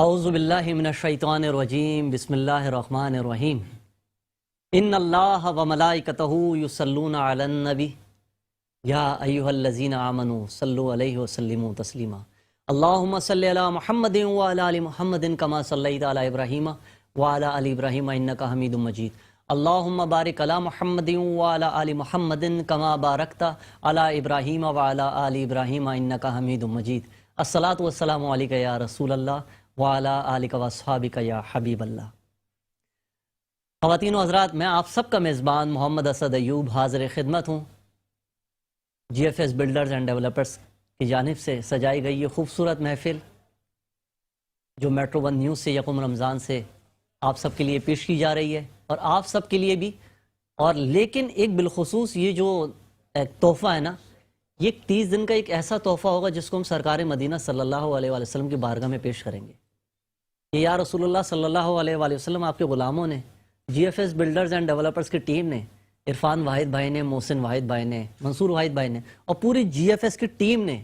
اعوذ باللہ من الشیطان الرجیم بسم اللہ الرحمن الرحیم ان اللہ و ملائکتہ یصلون علی النبی یا ایہا الذین آمنوا صلوا علیہ وسلموا تسلیما اللہم صلی علی محمد وعلی آل محمد کما صلیت علی ابراہیم وعلی آل ابراہیم انک حمید مجید اللہم بارک علی محمد وعلی آل محمد کما بارکت علی ابراہیم وعلی آل ابراہیم انک حمید مجید الصلاۃ والسلام علیک یا رسول اللہ وعلی آلک واصحابک یا حبیب اللہ۔ خواتین و حضرات، میں آپ سب کا میزبان محمد اسد ایوب حاضر خدمت ہوں۔ G F S builders and developers کی جانب سے سجائی گئی یہ خوبصورت محفل جو میٹرو ون نیوز سے یکم رمضان سے آپ سب کے لیے پیش کی جا رہی ہے، اور آپ سب کے لیے بھی، اور لیکن ایک بالخصوص یہ جو ایک تحفہ ہے نا، یہ 30 دن کا ایک ایسا تحفہ ہوگا جس کو ہم سرکار مدینہ صلی اللہ علیہ وآلہ وسلم کی بارگاہ میں پیش کریں گے کہ یا رسول اللہ صلی اللہ علیہ وآلہ وسلم، آپ کے غلاموں نے، G F S builders and developers کی ٹیم نے، عرفان واحد بھائی نے، محسن واحد بھائی نے، منصور واحد بھائی نے، اور پوری جی ایف ایس کی ٹیم نے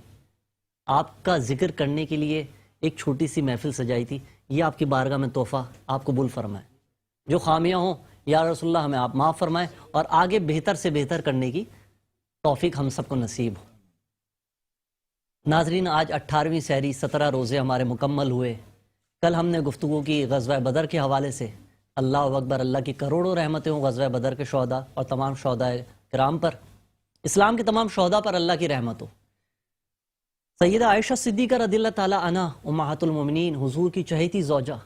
آپ کا ذکر کرنے کے لیے ایک چھوٹی سی محفل سجائی تھی۔ یہ آپ کی بارگاہ میں تحفہ آپ قبول فرمائیں، جو خامیاں ہوں یا رسول اللہ ہمیں آپ معاف فرمائیں، اور آگے بہتر سے بہتر کرنے کی توفیق ہم سب کو نصیب ہو۔ ناظرین، آج 18ویں سحری، 17 روزے ہمارے مکمل ہوئے۔ کل ہم نے گفتگو کی غزوہ بدر کے حوالے سے۔ اللہ اکبر، اللہ کی کروڑوں رحمتیں ہوں غزوہ بدر کے شہداء اور تمام شہداء کرام پر، اسلام کے تمام شہداء پر اللہ کی رحمت ہو۔ سیدہ عائشہ صدیقہ رضی اللہ تعالی عنہا امہات المومنین، حضور کی چہیتی زوجہ،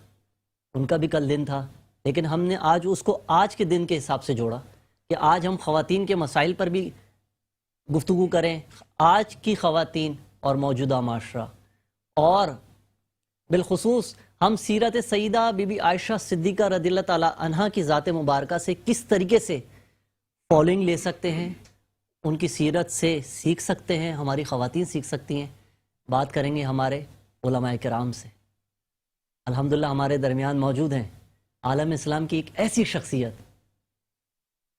ان کا بھی کل دن تھا، لیکن ہم نے آج اس کو آج کے دن کے حساب سے جوڑا کہ آج ہم خواتین کے مسائل پر بھی گفتگو کریں، آج کی خواتین اور موجودہ معاشرہ، اور بالخصوص ہم سیرت سیدہ بی بی عائشہ صدیقہ رضی اللہ تعالی عنہا کی ذات مبارکہ سے کس طریقے سے فالوئنگ لے سکتے ہیں، ان کی سیرت سے سیکھ سکتے ہیں، ہماری خواتین سیکھ سکتی ہیں۔ بات کریں گے ہمارے علماء کرام سے۔ الحمدللہ ہمارے درمیان موجود ہیں عالم اسلام کی ایک ایسی شخصیت،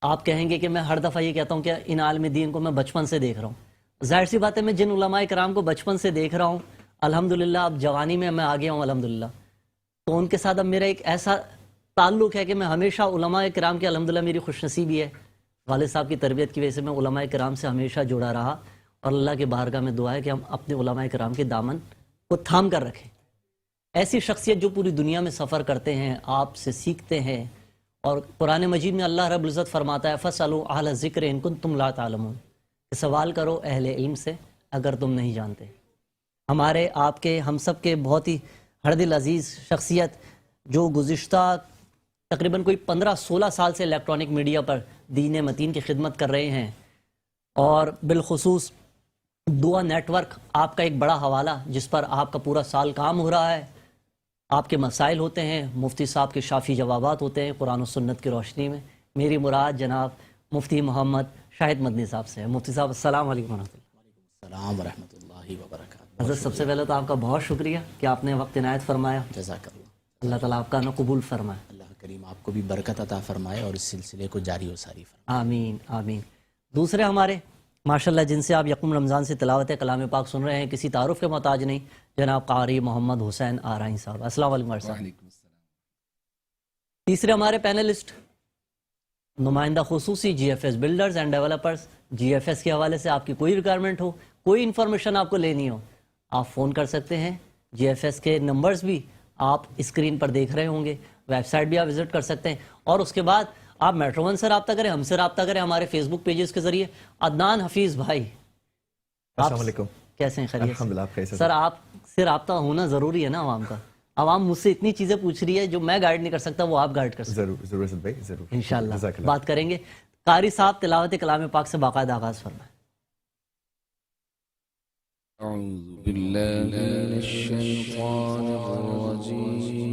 آپ کہیں گے کہ میں ہر دفعہ یہ کہتا ہوں کہ ان عالم دین کو میں بچپن سے دیکھ رہا ہوں۔ ظاہر سی بات ہے، میں جن علماء کرام کو بچپن سے دیکھ رہا ہوں، الحمدللہ اب جوانی میں میں آگیا ہوں الحمدللہ، تو ان کے ساتھ اب میرا ایک ایسا تعلق ہے کہ میں ہمیشہ علماء کرام کے، الحمدللہ میری خوش نصیبی ہے، والد صاحب کی تربیت کی وجہ سے میں علماء کرام سے ہمیشہ جڑا رہا، اور اللہ کے بارگاہ میں دعا ہے کہ ہم اپنے علماء کرام کے دامن کو تھام کر رکھیں۔ ایسی شخصیت جو پوری دنیا میں سفر کرتے ہیں، آپ سے سیکھتے ہیں، اور قرآن مجید میں اللہ رب العزت فرماتا ہے فَاسْأَلُوا أَهْلَ الذِّكْرِ إِن كُنتُمْ لَا تَعْلَمُونَ، کہ سوال کرو اہل علم سے اگر تم نہیں جانتے۔ ہمارے، آپ کے، ہم سب کے بہت ہی ہردل عزیز شخصیت جو گزشتہ تقریباً کوئی 15-16 سال سے الیکٹرانک میڈیا پر دین متین کی خدمت کر رہے ہیں، اور بالخصوص دعا نیٹ ورک آپ کا ایک بڑا حوالہ جس پر آپ کا پورا سال کام ہو رہا ہے۔ آپ کے مسائل ہوتے ہیں، مفتی صاحب کے شافی جوابات ہوتے ہیں قرآن و سنت کی روشنی میں۔ میری مراد جناب مفتی محمد شاہد مدنی صاحب سے ہے۔ مفتی صاحب السلام علیکم ورحمۃ اللہ۔ السلام ورحمۃ اللہ وبرکاتہ۔ حضرت سب سے پہلے تو آپ کا بہت شکریہ کہ آپ نے وقت عنایت فرمایا۔ جزاک اللہ۔ اللہ تعالیٰ آپ کا نہ قبول فرمائے۔ اللہ کریم آپ کو بھی برکت عطا فرمائے اور اس سلسلے کو جاری و ساری فرمائے۔ آمین آمین۔ دوسرے ہمارے ماشاءاللہ جن سے آپ یکم رمضان سے تلاوت کلام پاک سن رہے ہیں، کسی تعارف کے محتاج نہیں، جناب قاری محمد حسین آرائیں صاحب، السلام علیکم ورحمۃ اللہ۔ تیسرے ہمارے پینلسٹ، نمائندہ خصوصی G F S builders and developers, G F S کے حوالے سے آپ کی کوئی ریکوائرمنٹ ہو، کوئی انفارمیشن آپ کو لینی ہو، آپ فون کر سکتے ہیں۔ جی ایف ایس کے نمبرز بھی آپ اسکرین پر دیکھ رہے ہوں گے، ویب سائٹ بھی آپ وزٹ کر سکتے ہیں، اور اس کے بعد آپ میٹرو ون سے رابطہ کریں، ہم سے رابطہ کریں ہمارے فیس بک پیجز کے ذریعے۔ عدنان حفیظ بھائی، السلام علیکم، کیسے ہیں؟ خیریت الحمدللہ آپ کیسے ہیں؟ سر، آپ سے رابطہ ہونا ضروری ہے نا عوام کا۔ عوام مجھ سے اتنی چیزیں پوچھ رہی ہے جو میں گائیڈ نہیں کر سکتا، وہ آپ گائیڈ کر سکتے ہیں۔ ضرور ضرور اسد بھائی، ضرور انشاءاللہ جزاک اللہ۔ بات کریں گے۔ قاری صاحب تلاوت کلام پاک سے باقاعدہ آغاز فرمائیں۔ أعوذ بالله من الشيطان الرجيم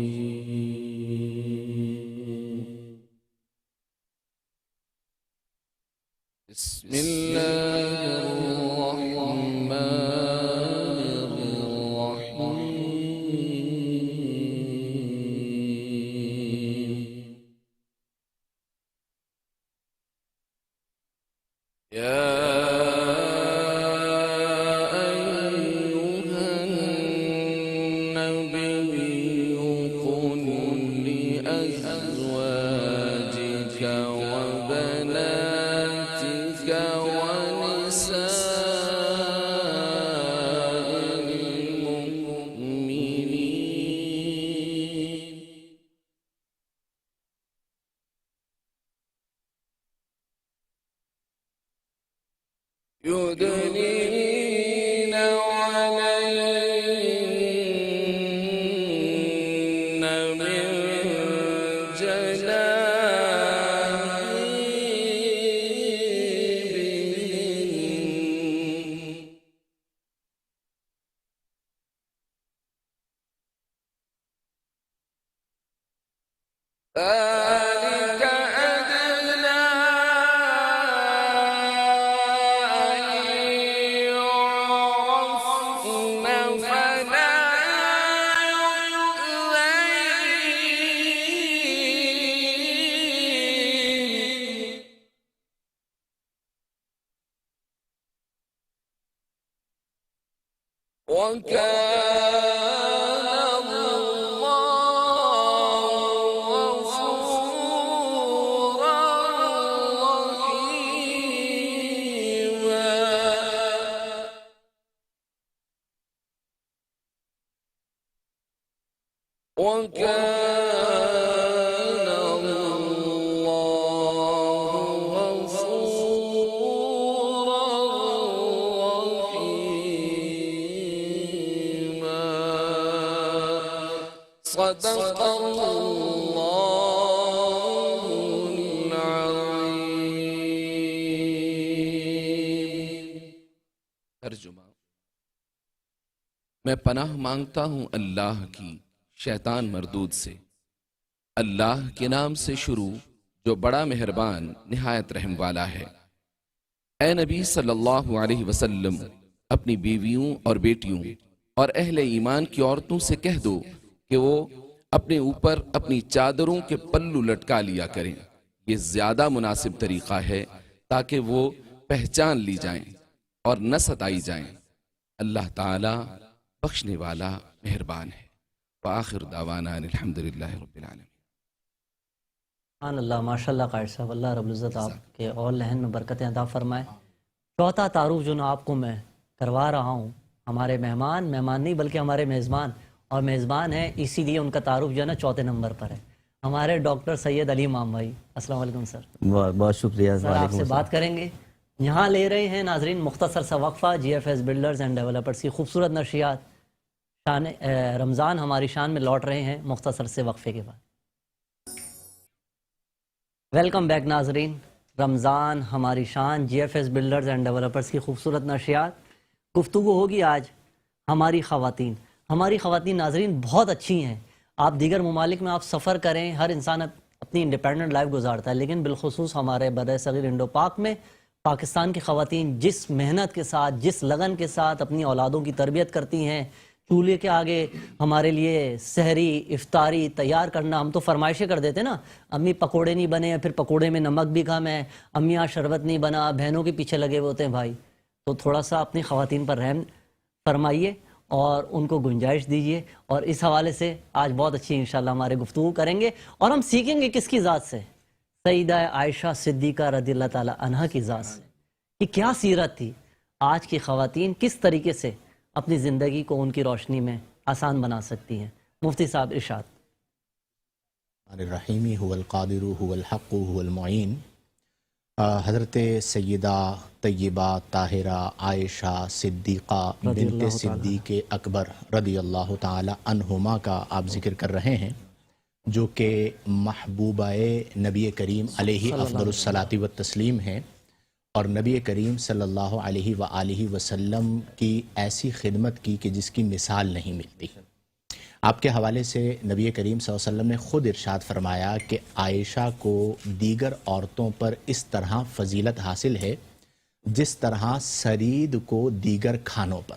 بسم الله الرحمن الرحيم يا أيها النبي ونساء المؤمنين يدنين عليهن من جلابيبهن ذلك أدنى أن يعرفن فلا يؤذين وكان الله غفورا رحيما وكان الله غفورا رحيما صدق الله العظيم ترجمہ میں پناہ مانگتا ہوں اللہ کی شیطان مردود سے۔ اللہ کے نام سے شروع جو بڑا مہربان نہایت رحم والا ہے۔ اے نبی صلی اللہ علیہ وسلم اپنی بیویوں اور بیٹیوں اور اہل ایمان کی عورتوں سے کہہ دو کہ وہ اپنے اوپر اپنی چادروں کے پلو لٹکا لیا کریں، یہ زیادہ مناسب طریقہ ہے تاکہ وہ پہچان لی جائیں اور نہ ستائی جائیں۔ اللہ تعالی بخشنے والا مہربان ہے۔ وآخر دعوانا ان الحمدللہ رب العالمین۔ سبحان اللہ، ماشاء اللہ قائد صاحب، اللہ رب العزت آپ کے اور لہن میں برکتیں عطا فرمائے۔ چوتھا تعارف جو نا آپ کو میں کروا رہا ہوں، ہمارے مہمان نہیں بلکہ ہمارے میزبان، اور میزبان ہیں اسی لیے ان کا تعارف جو ہے نا چوتھے نمبر پر ہے، ہمارے ڈاکٹر سید علی امام بھائی۔ السلام علیکم سر۔ بہت شکریہ سر آپ سے بات کریں گے، یہاں لے رہے ہیں ناظرین مختصر سا وقفہ G F S builders and developers کی خوبصورت نشریات رمضان ہماری شان میں لوٹ رہے ہیں مختصر سے وقفے کے بعد۔ ویلکم بیک ناظرین، رمضان ہماری شان G F S builders and developers کی خوبصورت نشریات۔ گفتگو ہوگی آج ہماری خواتین ناظرین بہت اچھی ہیں۔ آپ دیگر ممالک میں آپ سفر کریں، ہر انسان اپنی انڈیپینڈنٹ لائف گزارتا ہے، لیکن بالخصوص ہمارے برِ صغیر انڈو پاک میں پاکستان کی خواتین جس محنت کے ساتھ، جس لگن کے ساتھ اپنی اولادوں کی تربیت کرتی ہیں، چولہے کے آگے ہمارے لیے سحری افطاری تیار کرنا، ہم تو فرمائشیں کر دیتے نا، امی پکوڑے نہیں بنے ہیں، پھر پکوڑے میں نمک بھی کم ہے، امی آج شربت نہیں بنا، بہنوں کے پیچھے لگے ہوئے ہوتے ہیں بھائی۔ تو تھوڑا سا اپنی خواتین پر رحم فرمائیے اور ان کو گنجائش دیجیے، اور اس حوالے سے آج بہت اچھی انشاءاللہ ہمارے گفتگو کریں گے، اور ہم سیکھیں گے کس کی ذات سے؟ سیدہ عائشہ صدیقہ رضی اللہ تعالی عنہا کی ذات سے، کہ کیا سیرت تھی۔ آج کی خواتین کس طریقے سے اپنی زندگی کو ان کی روشنی میں آسان بنا سکتی ہیں؟ مفتی صاحب ارشاد۔ الرحیم هو القادر هو الحق هو المعین۔ حضرت سیدہ طیبہ طاہرہ عائشہ صدیقہ بنت صدیق اکبر رضی اللہ تعالی عنہما کا آپ ذکر کر رہے ہیں، جو کہ محبوبہ نبی کریم علیہ افضل الصلاۃ والتسلیم ہیں، اور نبی کریم صلی اللہ علیہ وآلہ وسلم کی ایسی خدمت کی کہ جس کی مثال نہیں ملتی۔ آپ کے حوالے سے نبی کریم صلی اللہ علیہ وسلم نے خود ارشاد فرمایا کہ عائشہ کو دیگر عورتوں پر اس طرح فضیلت حاصل ہے جس طرح سرید کو دیگر کھانوں پر۔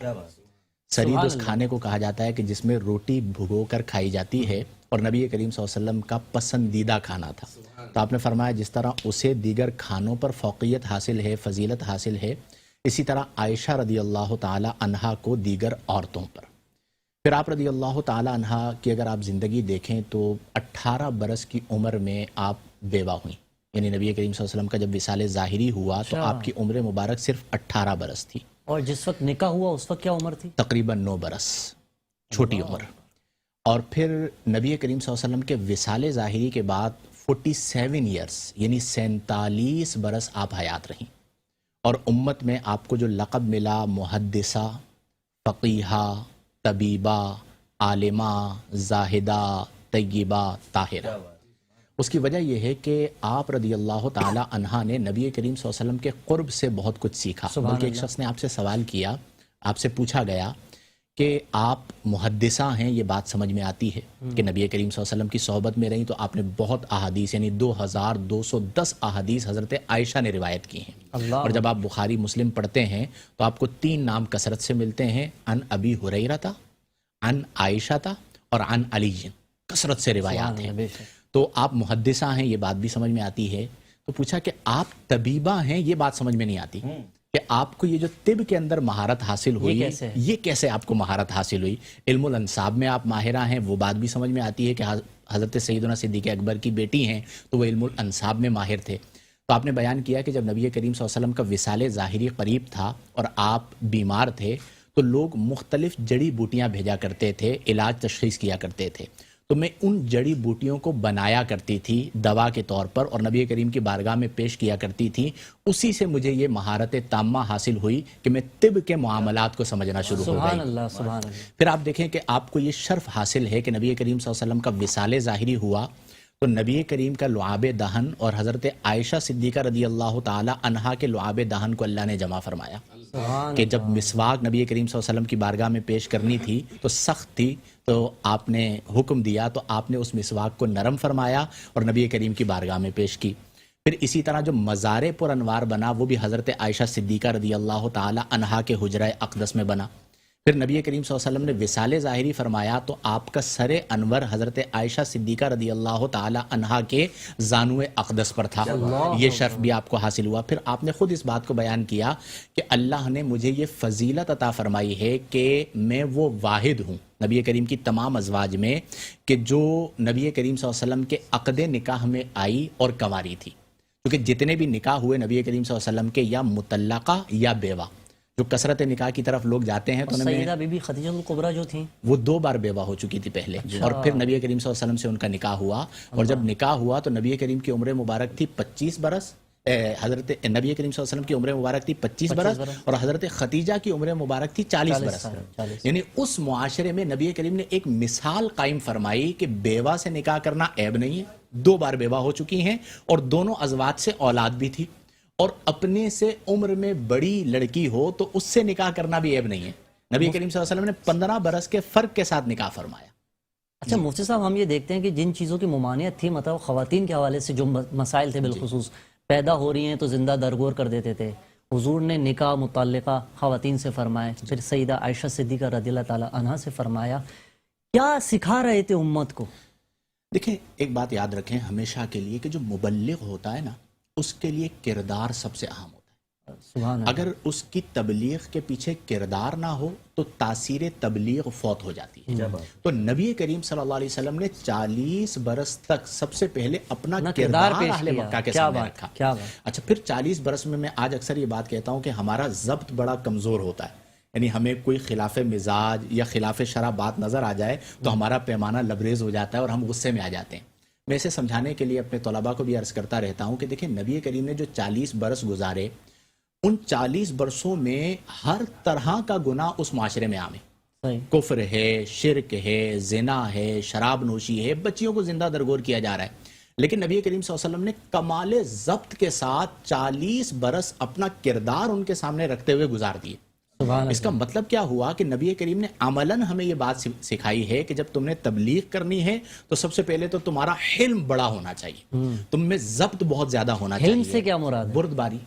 سرید اس کھانے کو کہا جاتا ہے کہ جس میں روٹی بھگو کر کھائی جاتی ہے، اور نبی کریم صلی اللہ علیہ وسلم کا پسندیدہ کھانا تھا۔ تو آپ نے فرمایا جس طرح اسے دیگر کھانوں پر فوقیت حاصل ہے، فضیلت حاصل ہے، اسی طرح عائشہ رضی اللہ تعالی عنہا کو دیگر عورتوں پر۔ پھر آپ رضی اللہ تعالی عنہا کی اگر آپ زندگی دیکھیں تو 18 برس کی عمر میں آپ بیوہ ہوئیں، یعنی نبی کریم صلی اللہ علیہ وسلم کا جب وصال ظاہری ہوا تو آپ کی عمر مبارک صرف 18 برس تھی، اور جس وقت نکاح ہوا اس وقت کیا عمر تھی؟ تقریباً 9 برس، چھوٹی عمر۔ اور پھر نبی کریم صلی اللہ علیہ وسلم کے وصال ظاہری کے بعد 47 ایئرس یعنی 47 برس آپ حیات رہیں، اور امت میں آپ کو جو لقب ملا محدثہ، فقیہہ، طبیبہ، عالمہ، زاہدہ، طیبہ، طاہرہ، اس کی وجہ یہ ہے کہ آپ رضی اللہ تعالی عنہ نے نبی کریم صلی اللہ علیہ وسلم کے قرب سے بہت کچھ سیکھا۔ بلکہ ایک شخص نے آپ سے سوال کیا، آپ سے پوچھا گیا کہ آپ محدثہ ہیں، یہ بات سمجھ میں آتی ہے کہ نبی کریم صلی اللہ علیہ وسلم کی صحبت میں رہیں تو آپ نے بہت احادیث یعنی 2210 احادیث حضرت عائشہ نے روایت کی ہیں، اور جب آپ بخاری مسلم پڑھتے ہیں تو آپ کو 3 نام کثرت سے ملتے ہیں، عن ابی ہریرہ، عن عائشہ اور عن علی، کثرت سے روایات ہیں۔ تو آپ محدثہ ہیں، یہ بات بھی سمجھ میں آتی ہے۔ تو پوچھا کہ آپ طبیبہ ہیں، یہ بات سمجھ میں نہیں آتی کہ آپ کو یہ جو طب کے اندر مہارت حاصل ہوئی، یہ کیسے آپ کو مہارت حاصل ہوئی؟ علم الانساب میں آپ ماہرہ ہیں، وہ بات بھی سمجھ میں آتی ہے کہ حضرت سیدنا صدیق اکبر کی بیٹی ہیں تو وہ علم الانساب میں ماہر تھے۔ تو آپ نے بیان کیا کہ جب نبی کریم صلی اللہ علیہ وسلم کا وصال ظاہری قریب تھا اور آپ بیمار تھے تو لوگ مختلف جڑی بوٹیاں بھیجا کرتے تھے، علاج تشخیص کیا کرتے تھے، تو میں ان جڑی بوٹیوں کو بنایا کرتی تھی دوا کے طور پر اور نبی کریم کی بارگاہ میں پیش کیا کرتی تھی۔ اسی سے مجھے یہ مہارت تامہ حاصل ہوئی کہ میں طب کے معاملات کو سمجھنا شروع ہو گئی۔ سبحان اللہ، سبحان اللہ۔ پھر آپ دیکھیں کہ آپ کو یہ شرف حاصل ہے کہ نبی کریم صلی اللہ علیہ وسلم کا وصال ظاہری ہوا تو نبی کریم کا لعاب دہن اور حضرت عائشہ صدیقہ رضی اللہ تعالی عنہا کے لعاب دہن کو اللہ نے جمع فرمایا کہ جب مسواک نبی کریم صلی اللہ علیہ وسلم کی بارگاہ میں پیش کرنی تھی تو سخت تھی، تو آپ نے حکم دیا تو آپ نے اس مسواک کو نرم فرمایا اور نبی کریم کی بارگاہ میں پیش کی۔ پھر اسی طرح جو مزار پر انوار بنا وہ بھی حضرت عائشہ صدیقہ رضی اللہ تعالی عنہا کے حجرہ اقدس میں بنا۔ پھر نبی کریم صلی اللہ علیہ وسلم نے وصال ظاہری فرمایا تو آپ کا سر انور حضرت عائشہ صدیقہ رضی اللہ تعالی عنہا کے زانو اقدس پر تھا، یہ شرف بھی آپ کو حاصل ہوا۔ پھر آپ نے خود اس بات کو بیان کیا کہ اللہ نے مجھے یہ فضیلت عطا فرمائی ہے کہ میں وہ واحد ہوں نبی کریم کی تمام ازواج میں کہ جو نبی کریم صلی اللہ علیہ وسلم کے عقد نکاح میں آئی اور کنواری تھی، کیونکہ جتنے بھی نکاح ہوئے نبی کریم صلی اللہ علیہ وسلم کے یا مطلقہ یا بیوہ، جو کثرت نکاح کی طرف لوگ جاتے ہیں تو سیدہ بی بی خدیجہ الکبریٰ جو تھیں وہ 2 بار بیوہ ہو چکی تھی پہلے، اور پھر نبی کریم صلی اللہ علیہ وسلم سے ان کا نکاح ہوا، اور جب نکاح ہوا تو نبی کریم کی عمر مبارک تھی 25 برس، حضرت نبی کریم صلی اللہ علیہ وسلم کی عمر مبارک تھی 25 برس اور حضرت خدیجہ کی عمر مبارک تھی 40 برس۔ یعنی اس معاشرے میں نبی کریم نے ایک مثال قائم فرمائی کہ بیوہ سے نکاح کرنا عیب نہیں ہے، 2 بار بیوہ ہو چکی ہیں اور دونوں ازواج سے اولاد بھی تھی، اور اپنے سے عمر میں بڑی لڑکی ہو تو اس سے نکاح کرنا بھی عیب نہیں ہے۔ نبی کریم صلی اللہ علیہ وسلم نے 15 برس کے فرق کے ساتھ نکاح فرمایا۔ اچھا مفتی صاحب، ہم یہ دیکھتے ہیں کہ جن چیزوں کی ممانعت تھی، مطلب خواتین کے حوالے سے جو مسائل تھے بالخصوص پیدا ہو رہی ہیں تو زندہ درگور کر دیتے تھے، حضور نے نکاح متعلقہ خواتین سے فرمائے، پھر سیدہ عائشہ صدیقہ رضی اللہ تعالی عنہا سے فرمایا، کیا سکھا رہے تھے امت کو؟ دیکھیں ایک بات یاد رکھیں ہمیشہ کے لیے کہ جو مبلغ ہوتا ہے نا اس کے لیے کردار سب سے اہم ہوتا ہے۔ سبحان اللہ۔ اگر اس کی تبلیغ کے پیچھے کردار نہ ہو تو تاثیر تبلیغ فوت ہو جاتی ہے۔ تو نبی کریم صلی اللہ علیہ وسلم نے 40 برس تک سب سے پہلے اپنا کردار اہل مکہ کے سامنے رکھا۔ اچھا پھر 40 برس میں آج اکثر یہ بات کہتا ہوں کہ ہمارا ضبط بڑا کمزور ہوتا ہے، یعنی ہمیں کوئی خلاف مزاج یا خلاف شرع بات نظر آ جائے تو ہمارا پیمانہ لبریز ہو جاتا ہے اور ہم غصے میں آ جاتے ہیں۔ میں اسے سمجھانے کے لیے اپنے طلباء کو بھی عرض کرتا رہتا ہوں کہ دیکھیں نبی کریم نے جو 40 برس گزارے، ان 40 برسوں میں ہر طرح کا گناہ اس معاشرے میں عام ہے، کفر ہے، شرک ہے، زنا ہے، شراب نوشی ہے، بچیوں کو زندہ درگور کیا جا رہا ہے، لیکن نبی کریم صلی اللہ علیہ وسلم نے کمال ضبط کے ساتھ 40 برس اپنا کردار ان کے سامنے رکھتے ہوئے گزار دیے۔ اس کا مطلب کیا ہوا کہ نبی کریم نے عملاً ہمیں یہ بات سکھائی ہے کہ جب تم نے تبلیغ کرنی ہے تو سب سے پہلے تو تمہارا حلم بڑا ہونا چاہیے، تم میں ضبط بہت زیادہ ہونا چاہیے۔ حلم سے کیا مراد ہے؟ بردباری،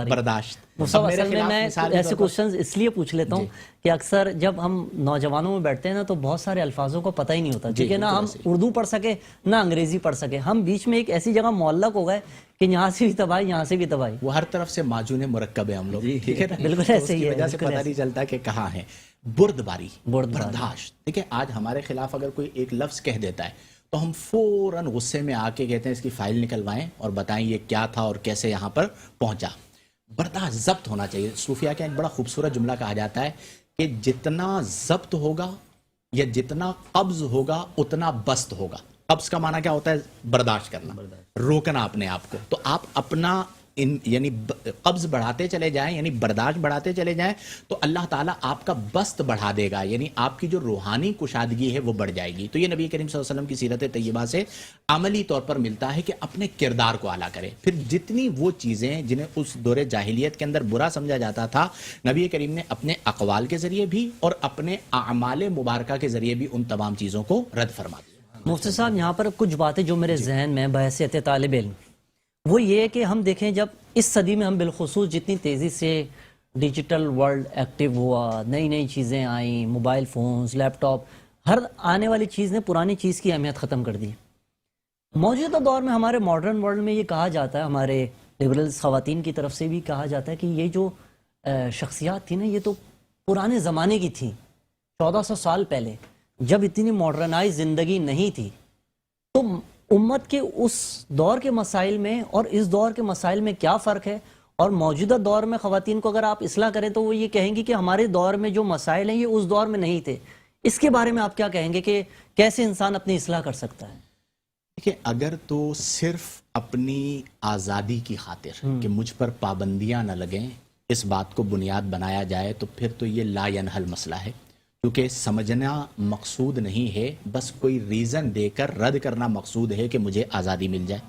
برداشت۔ اصل میں ایسے کوشچنز اس لیے پوچھ لیتا ہوں کہ اکثر جب ہم نوجوانوں میں بیٹھتے ہیں نا تو بہت سارے الفاظوں کو پتہ ہی نہیں ہوتا، کیونکہ نہ ہم اردو پڑھ سکے نہ انگریزی پڑھ سکے، ہم بیچ میں ایک ایسی جگہ معلق ہو گئے کہ یہاں سے بھی تباہی یہاں سے بھی تباہی، وہ ہر طرف سے معجون مرکب ہے ہم لوگ، ٹھیک ہے نا؟ بالکل ایسے ہی ہے، وجہ سے پتہ نہیں چلتا کہ کہاں ہے۔ بردباری، برداشت۔ دیکھیں آج ہمارے خلاف اگر کوئی ایک لفظ کہہ دیتا ہے تو ہم فوراً غصے میں آ کے کہتے ہیں اس کی فائل نکلوائیں اور بتائیں یہ کیا تھا اور کیسے یہاں پر پہنچا. برداشت ضبط ہونا چاہیے. صوفیہ کا ایک بڑا خوبصورت جملہ کہا جاتا ہے کہ جتنا ضبط ہوگا یا جتنا قبض ہوگا اتنا بست ہوگا. قبض کا معنی کیا ہوتا ہے؟ برداشت کرنا، روکنا اپنے آپ کو. تو آپ اپنا یعنی قبض بڑھاتے چلے جائیں، یعنی برداشت بڑھاتے چلے جائیں، تو اللہ تعالیٰ آپ کا بست بڑھا دے گا، یعنی آپ کی جو روحانی کشادگی ہے وہ بڑھ جائے گی. تو یہ نبی کریم صلی اللہ علیہ وسلم کی سیرت طیبہ سے عملی طور پر ملتا ہے کہ اپنے کردار کو اعلیٰ کرے. پھر جتنی وہ چیزیں جنہیں اس دور جاہلیت کے اندر برا سمجھا جاتا تھا، نبی کریم نے اپنے اقوال کے ذریعے بھی اور اپنے اعمال مبارکہ کے ذریعے بھی ان تمام چیزوں کو رد فرما دیا. مفتی صاحب یہاں پر کچھ باتیں جو میرے ذہن میں بحیثیت طالب علم، وہ یہ کہ ہم دیکھیں جب اس صدی میں ہم بالخصوص جتنی تیزی سے ڈیجیٹل ورلڈ ایکٹیو ہوا، نئی نئی چیزیں آئیں، موبائل فونز، لیپ ٹاپ، ہر آنے والی چیز نے پرانی چیز کی اہمیت ختم کر دی. موجودہ دور میں ہمارے ماڈرن ورلڈ میں یہ کہا جاتا ہے، ہمارے لبرلز خواتین کی طرف سے بھی کہا جاتا ہے کہ یہ جو شخصیات تھیں نا یہ تو پرانے زمانے کی تھیں، 1400 سال پہلے جب اتنی ماڈرنائز زندگی نہیں تھی. تو امت کے اس دور کے مسائل میں اور اس دور کے مسائل میں کیا فرق ہے؟ اور موجودہ دور میں خواتین کو اگر آپ اصلاح کریں تو وہ یہ کہیں گی کہ ہمارے دور میں جو مسائل ہیں یہ اس دور میں نہیں تھے. اس کے بارے میں آپ کیا کہیں گے کہ کیسے انسان اپنی اصلاح کر سکتا ہے؟ دیکھیں، اگر تو صرف اپنی آزادی کی خاطر کہ مجھ پر پابندیاں نہ لگیں اس بات کو بنیاد بنایا جائے تو پھر تو یہ لا ینحل مسئلہ ہے، کیونکہ سمجھنا مقصود نہیں ہے، بس کوئی ریزن دے کر رد کرنا مقصود ہے کہ مجھے آزادی مل جائے.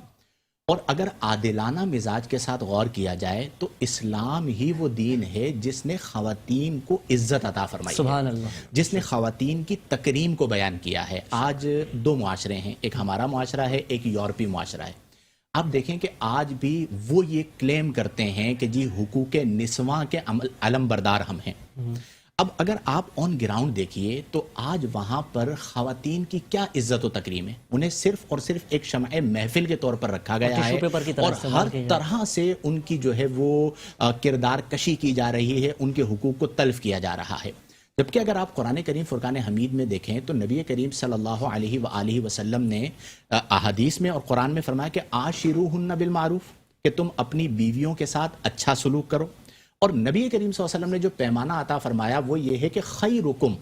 اور اگر عادلانہ مزاج کے ساتھ غور کیا جائے تو اسلام ہی وہ دین ہے جس نے خواتین کو عزت عطا فرمائی سبحان ہے، اللہ، جس نے خواتین کی تکریم کو بیان کیا ہے. آج دو معاشرے ہیں، ایک ہمارا معاشرہ ہے، ایک یورپی معاشرہ ہے. آپ دیکھیں کہ آج بھی وہ یہ کلیم کرتے ہیں کہ جی حقوق نسواں کے علم بردار ہم ہیں. اب اگر آپ آن گراؤنڈ دیکھیے تو آج وہاں پر خواتین کی کیا عزت و تکریم ہے. انہیں صرف اور صرف ایک شمع محفل کے طور پر رکھا گیا ہے اور ہر طرح سے ان کی جو ہے وہ کردار کشی کی جا رہی ہے، ان کے حقوق کو تلف کیا جا رہا ہے. جبکہ اگر آپ قرآن کریم فرقان حمید میں دیکھیں تو نبی کریم صلی اللہ علیہ وآلہ وسلم نے احادیث میں اور قرآن میں فرمایا کہ عاشروہن بالمعروف، کہ تم اپنی بیویوں کے ساتھ اچھا سلوک کرو. اور نبی کریم صلی اللہ علیہ وسلم نے جو پیمانہ عطا فرمایا وہ یہ ہے کہ خیرکم،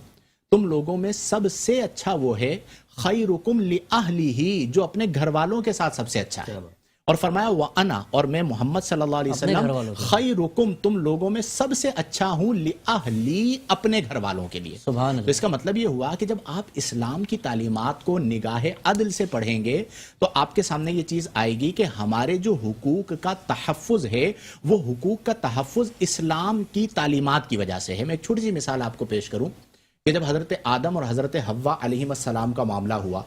تم لوگوں میں سب سے اچھا وہ ہے خیرکم لأہلہ، جو اپنے گھر والوں کے ساتھ سب سے اچھا ہے. اور فرمایا وَأَنَا، اور میں محمد صلی اللہ علیہ وسلم خیرکم، تم لوگوں میں سب سے اچھا ہوں لأہلی، اپنے گھر والوں کے لیے. سبحان اللہ. تو اس کا مطلب یہ ہوا کہ جب آپ اسلام کی تعلیمات کو نگاہ عدل سے پڑھیں گے تو آپ کے سامنے یہ چیز آئے گی کہ ہمارے جو حقوق کا تحفظ ہے وہ حقوق کا تحفظ اسلام کی تعلیمات کی وجہ سے ہے. میں ایک چھوٹی سی مثال آپ کو پیش کروں کہ جب حضرت آدم اور حضرت حوا علیہ السلام کا معاملہ ہوا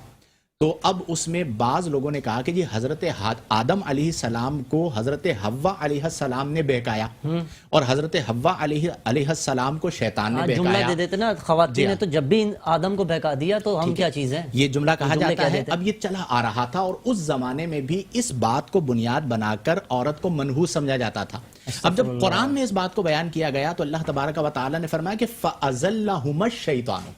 تو اب اس میں بعض لوگوں نے کہا کہ جی حضرت آدم علیہ السلام کو حضرت حوا علیہ السلام نے بہکایا اور حضرت حوا علیہ السلام کو شیطان نے جملہ بہکایا. دے دیتے نا خواتین نے تو جب بھی آدم کو بہکا دیا تو ہم کیا چیز ہیں، یہ جملہ کہا جملے جاتا کہہ ہے. دیتے. اب یہ چلا آ رہا تھا اور اس زمانے میں بھی اس بات کو بنیاد بنا کر عورت کو منحوس سمجھا جاتا تھا. اب جب قرآن میں اس بات کو بیان کیا گیا تو اللہ تبارک و تعالی نے فرمایا کہ فَأَزَلَّهُمَا الشَّيْطَانُ،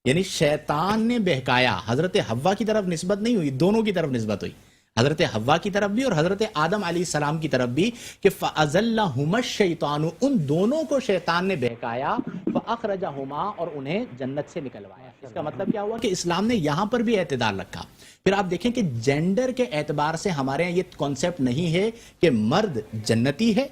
یعنی شیطان نے بہکایا. حضرت حوا کی طرف نسبت نہیں ہوئی، دونوں کی طرف نسبت ہوئی، حضرت حوا کی طرف بھی اور حضرت آدم علیہ السلام کی طرف بھی، کہ فَأَزَلَّهُمَا الشَّيْطَانُ، ان دونوں کو شیطان نے بہکایا، فَأَخْرَجَهُمَا، اور انہیں جنت سے نکلوایا. اس کا مطلب کیا ہوا کہ اسلام نے یہاں پر بھی اعتدال رکھا. پھر آپ دیکھیں کہ جینڈر کے اعتبار سے ہمارے یہاں یہ کانسیپٹ نہیں ہے کہ مرد جنتی ہے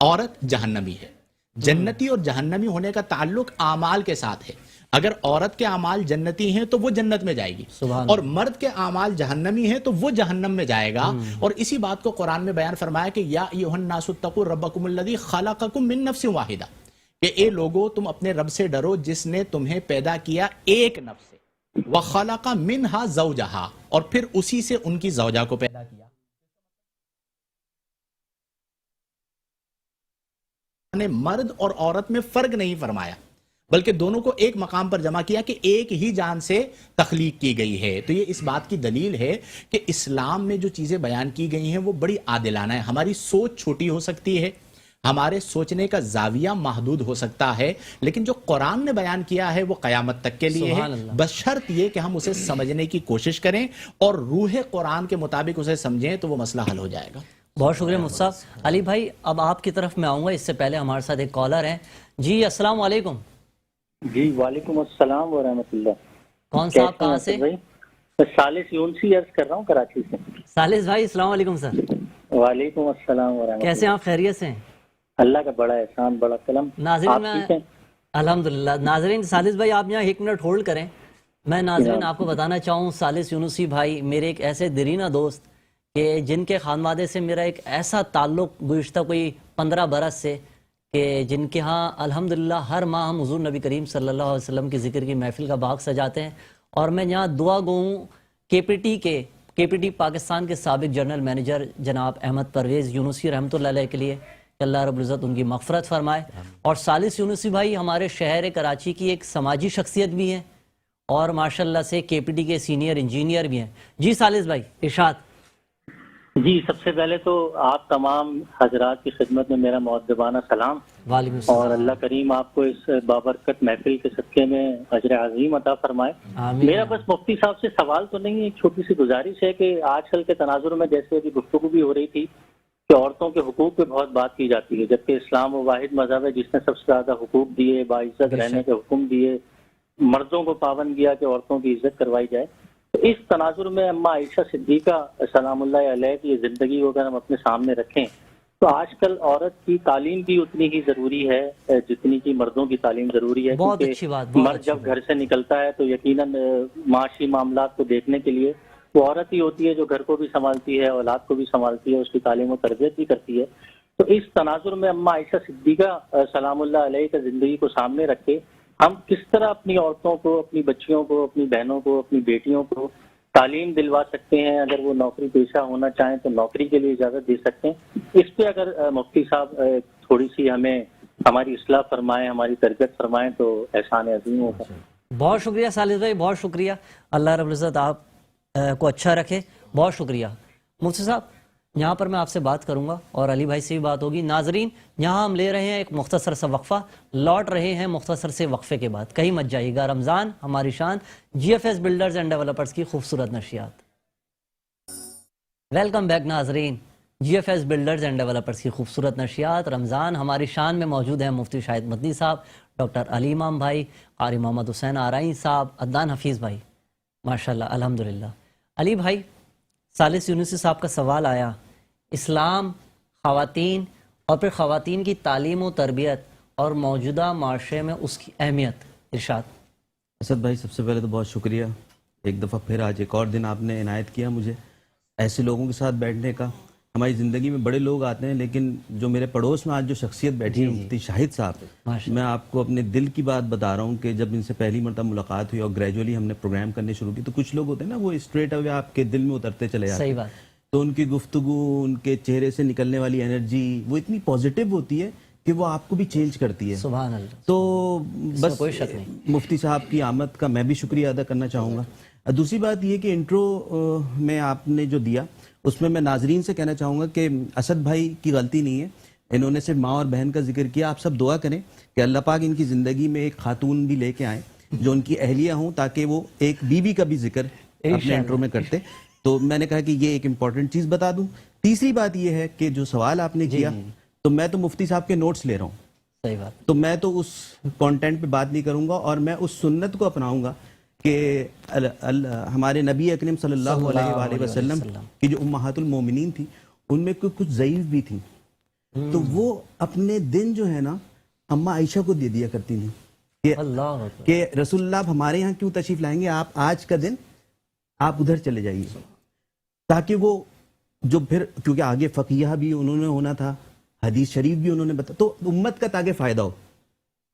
عورت جہنمی ہے. جنتی اور جہنمی ہونے کا تعلق اعمال کے ساتھ ہے. اگر عورت کے اعمال جنتی ہیں تو وہ جنت میں جائے گی اور مرد کے اعمال جہنمی ہیں تو وہ جہنم میں جائے گا. اور اسی بات کو قرآن میں بیان فرمایا کہ یا ایھا الناس اتقوا ربکم الذی خلقکم من نفس واحدہ، کہ اے لوگو تم اپنے رب سے ڈرو جس نے تمہیں پیدا کیا ایک نفس سے، وخلق منہا زوجہا، اور پھر اسی سے ان کی زوجہ کو پیدا کیا. نے مرد اور عورت میں فرق نہیں فرمایا بلکہ دونوں کو ایک مقام پر جمع کیا کہ ایک ہی جان سے تخلیق کی گئی ہے. تو یہ اس بات کی دلیل ہے کہ اسلام میں جو چیزیں بیان کی گئی ہیں وہ بڑی عادلانہ ہے. ہماری سوچ چھوٹی ہو سکتی ہے، ہمارے سوچنے کا زاویہ محدود ہو سکتا ہے، لیکن جو قرآن نے بیان کیا ہے وہ قیامت تک کے لیے ہے، سبحان اللہ۔ بس شرط یہ کہ ہم اسے سمجھنے کی کوشش کریں اور روح قرآن کے مطابق اسے سمجھیں تو وہ مسئلہ حل ہو جائے گا۔ بہت شکریہ مفتی صاحب۔ علی بھائی اب آپ کی طرف میں آؤں گا، اس سے پہلے ہمارے ساتھ ایک کالر ہیں۔ جی السلام علیکم۔ جی وعلیکم السلام ورحمۃ اللہ۔ کون صاحب کیسے کہاں ہیں سے؟ اسد بھائی؟ میں ثالث یونسی عرض کر رہا ہوں کراچی سے۔ ثالث بھائی السلام علیکم سر، وعلیکم السلام ورحمۃ کیسے اللہ۔ آپ خیریت سے ہیں؟ اللہ کا بڑا احسان، بڑا کرم۔ ناظرین آپ میں ٹھیک ہیں؟ الحمدللہ۔ ناظرین ثالث بھائی آپ یہاں ایک منٹ ہولڈ کریں، میں ناظرین آپ کو بتانا چاہوں ثالث یونسی بھائی میرے ایک ایسے درینہ دوست کہ جن کے خانوادے سے میرا ایک ایسا تعلق گزشتہ کوئی 15 برس سے کہ جن کے ہاں الحمدللہ ہر ماہ ہم حضور نبی کریم صلی اللہ علیہ وسلم کی ذکر کی محفل کا باغ سجاتے ہیں، اور میں یہاں دعا گو ہوں کے پی ٹی پاکستان کے سابق جنرل مینیجر جناب احمد پرویز یونسی رحمۃ اللہ علیہ کے لیے کہ اللہ رب العزت ان کی مغفرت فرمائے، اور ثالث یونسی بھائی ہمارے شہر کراچی کی ایک سماجی شخصیت بھی ہیں اور ماشاءاللہ سے کے پی ٹی کے سینئر انجینئر بھی ہیں۔ جی ثالث بھائی ارشاد۔ جی سب سے پہلے تو آپ تمام حضرات کی خدمت میں میرا مؤدبانہ سلام، وعلیکم اور السلام۔ اللہ کریم آپ کو اس بابرکت محفل کے صدقے میں اجر عظیم عطا فرمائے۔ آمین۔ میرا بس مفتی صاحب سے سوال تو نہیں، ایک چھوٹی سی گزارش ہے کہ آج کل کے تناظر میں جیسے ابھی گفتگو بھی ہو رہی تھی کہ عورتوں کے حقوق پہ بہت بات کی جاتی ہے، جبکہ اسلام وہ واحد مذہب ہے جس نے سب سے زیادہ حقوق دیے، باعزت رہنے کے حکم دیے، مردوں کو پابند کیا کہ عورتوں کی عزت کروائی جائے۔ تو اس تناظر میں اما عائشہ صدیقہ سلام اللہ علیہ کی زندگی کو اگر ہم اپنے سامنے رکھیں تو آج کل عورت کی تعلیم بھی اتنی ہی ضروری ہے جتنی کی مردوں کی تعلیم ضروری ہے، بہت کیونکہ اچھی بات، بہت مرد اچھی جب گھر سے نکلتا ہے تو یقیناً معاشی معاملات کو دیکھنے کے لیے وہ عورت ہی ہوتی ہے جو گھر کو بھی سنبھالتی ہے، اولاد کو بھی سنبھالتی ہے، اس کی تعلیم و تربیت بھی کرتی ہے۔ تو اس تناظر میں اما عائشہ صدیقہ سلام اللہ علیہ کا زندگی کو سامنے رکھے ہم کس طرح اپنی عورتوں کو، اپنی بچیوں کو، اپنی بہنوں کو، اپنی بیٹیوں کو تعلیم دلوا سکتے ہیں، اگر وہ نوکری پیشہ ہونا چاہیں تو نوکری کے لیے اجازت دے سکتے ہیں، اس پہ اگر مفتی صاحب تھوڑی سی ہمیں ہماری اصلاح فرمائیں، ہماری تربیت فرمائیں تو احسان عظیم ہوگا۔ بہت شکریہ ثالث بھائی، بہت شکریہ، اللہ رب العزت آپ کو اچھا رکھے، بہت شکریہ۔ مفتی صاحب یہاں پر میں آپ سے بات کروں گا اور علی بھائی سے بھی بات ہوگی۔ ناظرین یہاں ہم لے رہے ہیں ایک مختصر سا وقفہ، لوٹ رہے ہیں مختصر سے وقفے کے بعد، کہیں مت جائیے گا۔ رمضان ہماری شان، G F S builders and developers کی خوبصورت نشریات۔ ویلکم بیک ناظرین، G F S builders and developers کی خوبصورت نشریات رمضان ہماری شان میں موجود ہیں مفتی شاہد مدنی صاحب، ڈاکٹر علی امام بھائی، قاری محمد حسین آرائی صاحب، عدنان حفیظ بھائی، ماشاءاللہ الحمدللہ۔ علی بھائی ثالث یونسی صاحب کا سوال آیا، اسلام، خواتین اور پھر خواتین کی تعلیم و تربیت اور موجودہ معاشرے میں اس کی اہمیت، ارشاد۔ اسد بھائی سب سے پہلے تو بہت شکریہ، ایک دفعہ پھر آج ایک اور دن آپ نے عنایت کیا مجھے ایسے لوگوں کے ساتھ بیٹھنے کا۔ ہماری زندگی میں بڑے لوگ آتے ہیں لیکن جو میرے پڑوس میں آج جو شخصیت بیٹھی ہے مفتی شاہد صاحب، میں آپ کو اپنے دل کی بات بتا رہا ہوں کہ جب ان سے پہلی مرتبہ ملاقات ہوئی اور گریجولی ہم نے پروگرام کرنے شروع کی تو کچھ لوگ ہوتے ہیں نا وہ اسٹریٹ اوے آپ کے دل میں اترتے چلے جاتے ہیں۔ صحیح بات۔ تو ان کی گفتگو، ان کے چہرے سے نکلنے والی انرجی وہ اتنی پازیٹیو ہوتی ہے کہ وہ آپ کو بھی چینج کرتی ہے۔ سبحان اللہ۔ تو بس کوئی شک نہیں، مفتی صاحب کی آمد کا میں بھی شکریہ ادا کرنا چاہوں گا۔ دوسری بات یہ کہ انٹرو میں آپ نے جو دیا اس میں ناظرین سے کہنا چاہوں گا کہ اسد بھائی کی غلطی نہیں ہے، انہوں نے صرف ماں اور بہن کا ذکر کیا۔ آپ سب دعا کریں کہ اللہ پاک ان کی زندگی میں ایک خاتون بھی لے کے آئیں جو ان کی اہلیہ ہوں تاکہ وہ ایک بیوی کا بھی ذکر اپنے انٹرو میں کرتے۔ تو میں نے کہا کہ یہ ایک امپورٹنٹ چیز بتا دوں۔ تیسری بات یہ ہے کہ جو سوال آپ نے کیا تو میں تو مفتی صاحب کے نوٹس لے رہا ہوں، صحیح بات۔ تو میں تو اس کانٹینٹ پہ بات نہیں کروں گا اور میں اس سنت کو اپناؤں گا کہ ہمارے نبی اکرم صلی اللہ علیہ وآلہ وسلم کی جو امہات المومنین تھی ان میں کچھ ضعیف بھی تھیں، تو وہ اپنے دن جو ہے نا اماں عائشہ کو دے دیا کرتی تھیں کہ رسول اللہ ہمارے یہاں کیوں تشریف لائیں گے، آپ آج کا دن آپ ادھر چلے جائیے، تاکہ وہ جو پھر کیونکہ آگے فقیہ بھی انہوں نے ہونا تھا، حدیث شریف بھی انہوں نے بتا، تو امت کا تاکہ فائدہ ہو،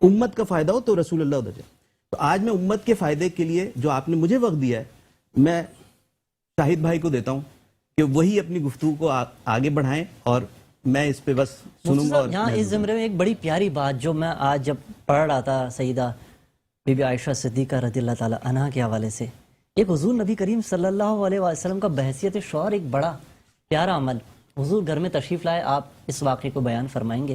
امت کا فائدہ ہو تو رسول اللہ ادھر جائے۔ تو آج میں امت کے فائدے کے لیے جو آپ نے مجھے وقت دیا ہے میں شاہد بھائی کو دیتا ہوں کہ وہی اپنی گفتگو کو آگے بڑھائیں اور میں اس پہ بس سنوں گا۔ اور یہاں اس زمرے میں ایک بڑی پیاری بات جو میں آج جب پڑھ رہا تھا سیدہ بی بی عائشہ صدیقہ رضی اللہ تعالی عنہا کے حوالے سے، ایک حضور نبی کریم صلی اللہ علیہ وسلم کا بحیثیت شوہر ایک بڑا پیارا عمل، حضور گھر میں تشریف لائے، آپ اس واقعے کو بیان فرمائیں گے۔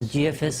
GFS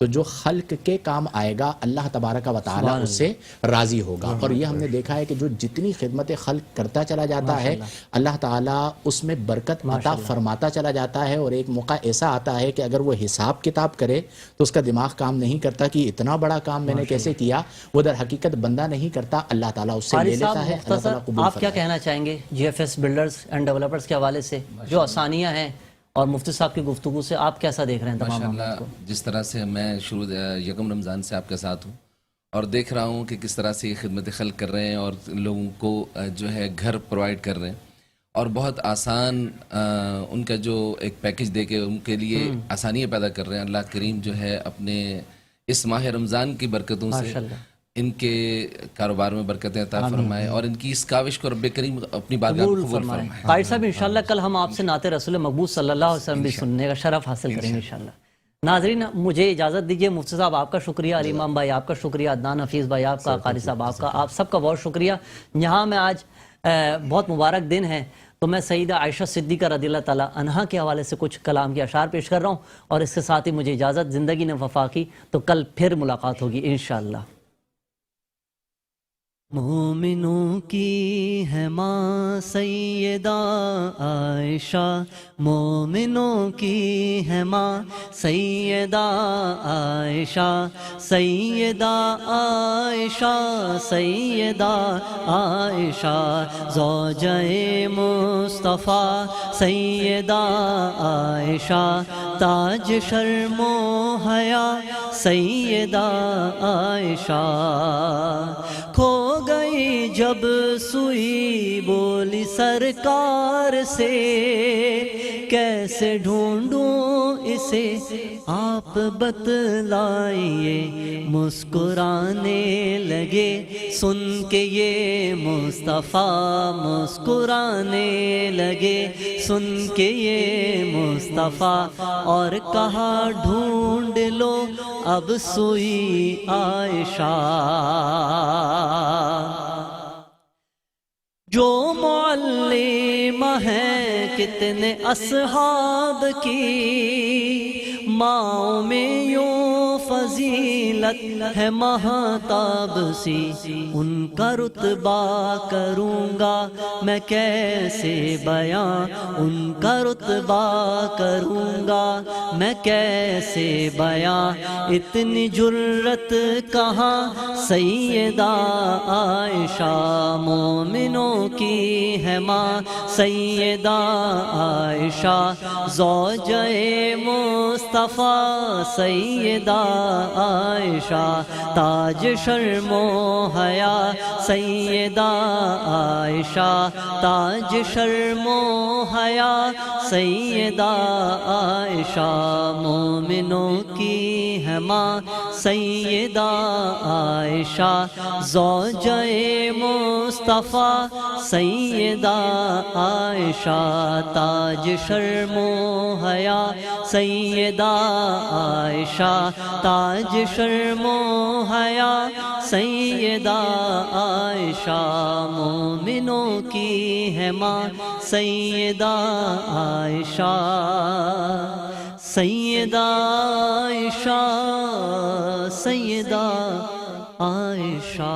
تو جو خلق کے کام آئے گا اللہ تبارک و تعالیٰ اس سے راضی ہوگا. اور یہ ہم نے دیکھا ہے کہ جو جتنی خدمت خلق کرتا چلا جاتا ہے اللہ تعالیٰ اس میں برکت عطا فرماتا چلا جاتا ہے. اور ایک موقع ایسا آتا ہے کہ اگر وہ حساب کتاب کرے تو اس کا دماغ کام نہیں کرتا کہ اتنا بڑا کام میں نے کیسے کیا. وہ در حقیقت بندہ نہیں کرتا, اللہ تعالیٰ اس سے لے لیتا ہے. اللہ تعالیٰ قبول آپ کیا کہنا چاہیں گے G F S builders and developers کے حوالے سے جو آسانیاں ہیں, اور مفتی صاحب کی گفتگو سے آپ کیسا دیکھ رہے ہیں تمام معاملات کو؟ جس طرح سے میں شروع یکم رمضان سے آپ کے ساتھ ہوں اور دیکھ رہا ہوں کہ کس طرح سے یہ خدمت خلق کر رہے ہیں اور لوگوں کو جو ہے گھر پرووائڈ کر رہے ہیں, اور بہت آسان ان کا جو ایک پیکج دے کے ان کے لیے آسانیاں پیدا کر رہے ہیں. اللہ کریم جو ہے اپنے اس ماہ رمضان کی برکتوں سے ان کے کاروبار میں برکتیں عطا فرمائے اور ان کی اس کاوش کو رب کریم اپنی بارگاہ میں قبول فرمائے. قائد صاحب انشاءاللہ کل ہم آپ سے نعت رسول مقبول صلی اللہ علیہ وسلم بھی سننے کا شرف حاصل کریں گے انشاءاللہ. ناظرین مجھے اجازت دیجیے. مفتی صاحب آپ کا شکریہ, علی امام بھائی آپ کا شکریہ, عدنان حفیظ بھائی آپ کا, قاری صاحب آپ کا, آپ سب کا بہت شکریہ. یہاں میں آج بہت مبارک دن ہے تو میں سیدہ عائشہ صدیقہ رضی اللہ تعالیٰ عنہا کے حوالے سے کچھ کلام کے اشعار پیش کر رہا ہوں, اور اس کے ساتھ ہی مجھے اجازت. زندگی نے وفا کی تو کل پھر ملاقات ہوگی انشاءاللہ. مومنوں کی ہے ماں سیدہ عائشہ, مومنوں کی ہے ماں سیدہ عائشہ, سیدہ عائشہ سیدہ عائشہ زوجہ مصطفیٰ سیدہ عائشہ, تاج شرم و حیا سیدہ عائشہ. کھو گئی جب سوئی بولی سرکار سے, کیسے ڈھونڈوں اسے آپ بتلائیے. مسکرانے لگے سن کے یہ مصطفیٰ, مسکرانے لگے سن کے یہ مصطفیٰ, اور کہا ڈھونڈ لو اب سوئی عائشہ. جو معلمہ ہیں کتنے اصحاب کی, ماؤں میں یوں فضیلت ہے مہتاب سی. ان کا رتبہ کروں گا میں کیسے بیان, ان کا رتبہ کروں گا میں کیسے بیان. اتنی جرت کہاں سیدہ عائشہ, مومنوں کی ہے ماں سیدہ عائشہ, زوجہ مصطفیٰ سیدہ عائشہ, تاج شرم و حیا سیدہ عائشہ, تاج شرم و حیا سیدہ عائشہ. مومنوں کی ہے ماں سیدہ عائشہ, زوجہ مصطفیٰ سیدہ عائشہ, تاج شرم و حیا سیدہ عائشہ, تاج شرم و حیا سیدہ عائشہ. مومنوں کی ہے ماں سیدہ عائشہ, سیدہ عائشہ سیدہ عائشہ.